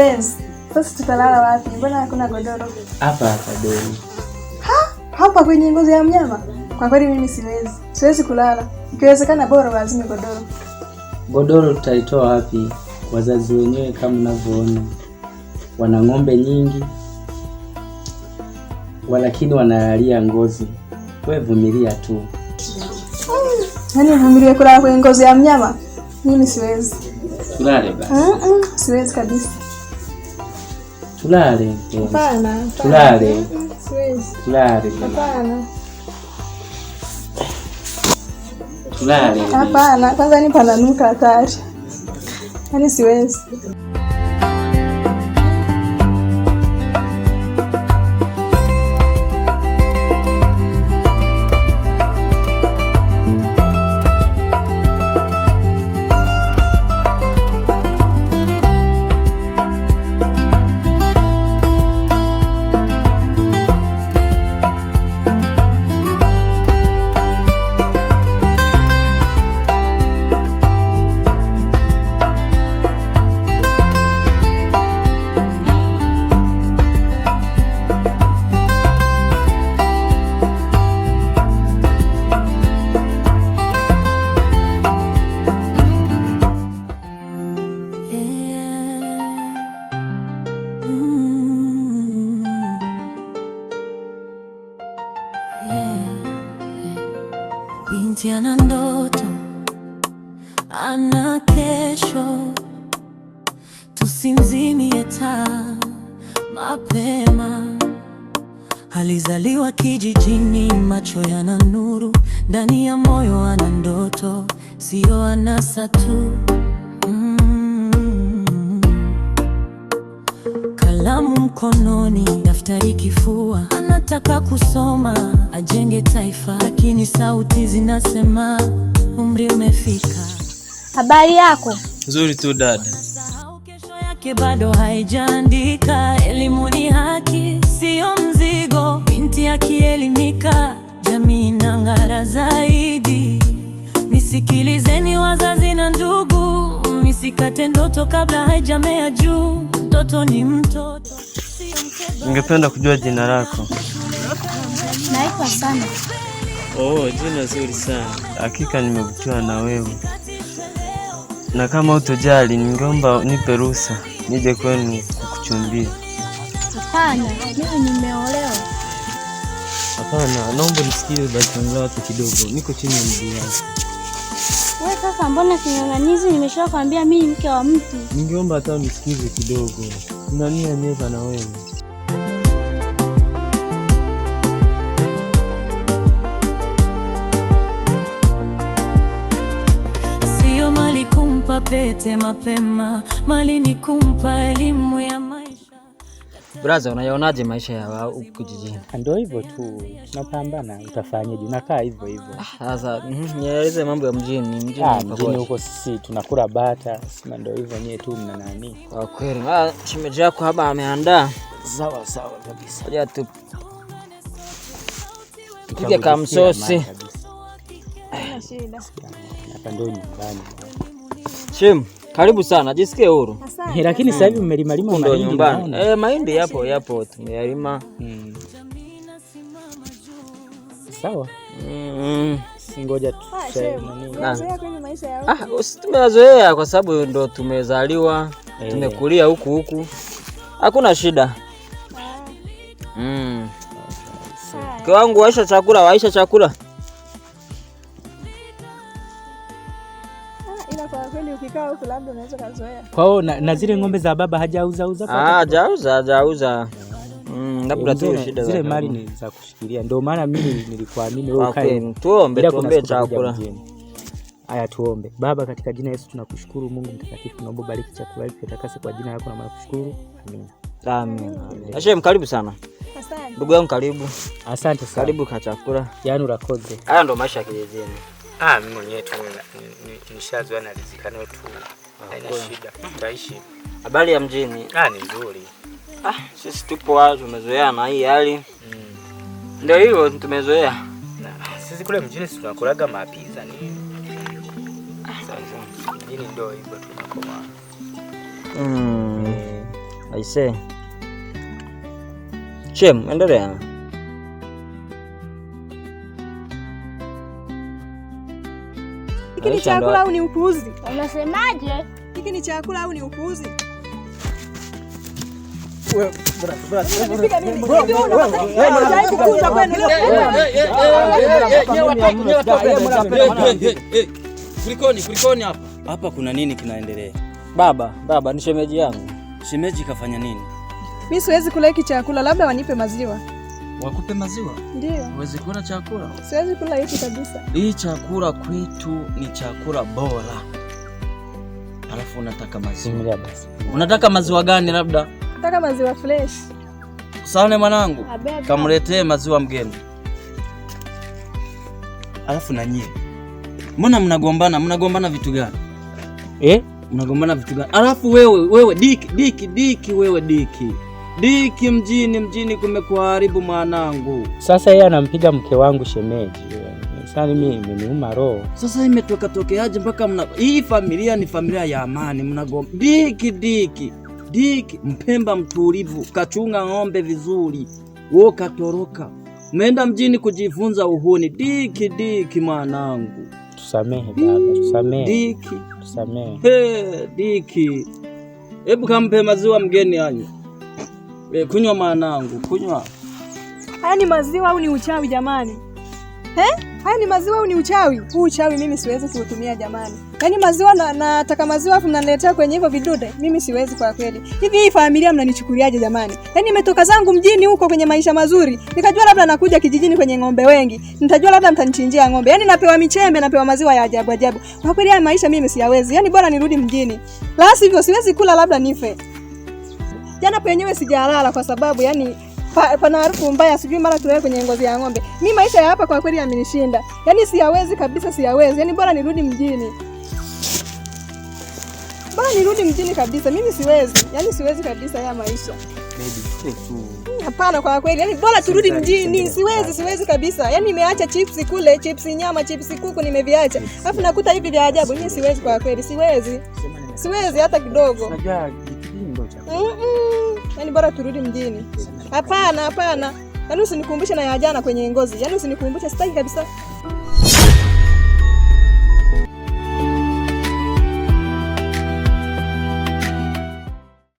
Kipenzi, sasa tutalala wapi? Mbona hakuna godoro? Hapa Doni. Hapa kwenye ngozi ya mnyama? Kwa kweli mimi siwezi kulala. Ikiwezekana bora lazima godoro. Godoro tutalitoa wapi? Wazazi wenyewe kama unavyoona wana ng'ombe nyingi, walakini wanalalia ngozi. Wewe vumilia tu. Yaani vumilia kulala kwenye ngozi ya mnyama? Mimi siwezi. Tulale basi. Siwezi kabisa. Tulale. Hapana. Tulale. Siwezi. Tulale. Hapana. Tulale. Hapana, kwanza ni pananuka hatari. Yaani siwezi. Binti ana ndoto, ana kesho, tusimzimie taa mapema. Alizaliwa kijijini, macho yana nuru, ndani ya moyo ana ndoto, sio anasa tu. Kalamu mkononi, daftari kifua, anataka kusoma, ajenge taifa, lakini sauti zinasema umri umefika. Habari yako? Nzuri tu dada. Kesho yake bado haijaandika. Elimu ni haki, sio mzigo. Binti akielimika, jamii inang'ara zaidi. Nisikilizeni wazazi na ndugu, misikate ndoto kabla haijamea juu. Mtoto ni mtoto, sio mtego. Ningependa kujua jina lako. Naitwa Sana. Oh, jina zuri sana. Hakika nimevutiwa na wewe. Na kama utojali, ningeomba nipe ruhusa nije kwenu kukuchumbia. Hapana, mimi nimeolewa. Hapana, naomba nisikie basi watu kidogo. Niko chini ya mguu wako. Wewe kaka, mbona kinyang'anizi? Nimeshakwambia mimi mke wa mtu. Ningeomba hata unisikize kidogo. Nina nia njema na wewe. Sio mali kumpa pete mapema, mali ni kumpa elimu ya maisha. Brother, unayaonaje maisha ya huku kijijini? Ndio hivyo tu, tunapambana. Utafanyaje? Unakaa hivyo hivyo. Sasa nieleze mambo ya mjini. Mjini huko sisi tunakula bata, sima ndio hivyo nyewe tu mna nani. Kwa kweli, shemeji yako hapa ameandaa. Sawa kabisa. Ngoja tu tupige kamsosi. Hapa ndio nyumbani. Shem, karibu sana, jisikie huru. Lakini sasa hivi mmelima mahindi nyumbani. Mahindi yapo tumeyalima. Sawa. Singoja tu. Tumezoea kwa sababu ndo tumezaliwa, tumekulia huku. Hakuna shida. Mke wangu waisha chakula. Ila kwa kweli ukikaa huko labda unaweza kazoea. Kwa hiyo na zile ng'ombe za baba hajauza hajauza. Labda tu shida zile mali ni za kushikilia. Ndio maana mimi nilikuamini wewe ukae. Tuombe chakula. Haya tuombe. Baba, katika jina Yesu tunakushukuru Mungu mtakatifu, naomba bariki chakula hiki utakase kwa jina lako na nakushukuru. Amina. Amen. Ashem, karibu sana. Asante. Ndugu yangu karibu. Asante sana. Karibu kwa chakula. Yaani urakoze. Haya ndo maisha ya kijijini. Mimi mwenyewe tu nishazoea na riziki nayo tu. Haina shida. Tutaishi. Habari ya mjini? Ni nzuri. Sisi tupo watu tumezoea na hii hali. Ndio hivyo tumezoea. Sisi kule mjini tunakulaga mapiza nini. Sasa mjini ndio hivyo tunakoma. Aise. Shem, endelea. Hiki ni chakula au ni upuuzi? Unasemaje? Hiki ni chakula au ni upuuzi? Kulikoni hapa? Hapa kuna nini kinaendelea? Baba, ni shemeji yangu. Shemeji kafanya nini? Mimi siwezi kula hiki chakula, labda wanipe maziwa. Wakupe maziwa? Ndio. Huwezi kula chakula? Siwezi kula hiki kabisa. Hii chakula kwetu ni chakula bora. Alafu unataka maziwa. Unataka maziwa gani labda? Nataka maziwa fresh. Sawa mwanangu. Kamletee maziwa mgeni. Alafu na nyie. Mbona mnagombana vitu gani? Mnagombana vitu gani? Alafu wewe Diki wewe Diki mjini kumekuharibu mwanangu. Sasa yeye anampiga mke wangu shemeji. Sasa mimi imeniuma roho. Sasa imetokeaje mpaka hii familia ni familia ya amani mnagomba. Diki Mpemba mtulivu, kachunga ng'ombe vizuri. Wewe katoroka. Umeenda mjini kujifunza uhuni. Diki mwanangu. Tusamehe baba, tusamehe. Tusamehe. Diki. Hebu kampe maziwa mgeni anywe. Kunywa mwanangu, kunywa. Haya ni maziwa au ni uchawi jamani? Haya ni maziwa au ni uchawi? Huu uchawi mimi siwezi kuutumia jamani. Yaani maziwa nataka maziwa afu mnaniletea kwenye hivyo vidude. Mimi siwezi kwa kweli. Hivi hii familia mnanichukuliaje jamani? Yaani nimetoka zangu mjini huko kwenye maisha mazuri. Nikajua labda nakuja kijijini kwenye ng'ombe wengi. Nitajua labda mtanichinjia ng'ombe. Yaani napewa michembe, napewa maziwa ya ajabu. Kwa kweli haya maisha mimi siyawezi. Yaani bora nirudi mjini. La sivyo siwezi kula labda nife. Jana penyewe sijalala kwa sababu yani pana harufu mbaya, sijui mara tuwe kwenye ngozi ya ng'ombe. Mimi maisha ya hapa kwa kweli yamenishinda. Yaani siyawezi kabisa, siyawezi. Yaani bora nirudi mjini. Kabisa. Mimi siwezi. Yaani siwezi kabisa haya maisha. Baby, tu. Hapana kwa kweli. Yaani bora turudi mjini. Siwezi kabisa. Yaani nimeacha chips kule, chips nyama, chips kuku nimeviacha. Alafu nakuta hivi vya ajabu. Mimi siwezi kwa kweli. Siwezi hata kidogo. Unajua kipindo cha. Yaani bora turudi mjini. Hapana. Yaani usinikumbushe na ya jana kwenye ngozi. Yaani usinikumbushe, sitaki kabisa.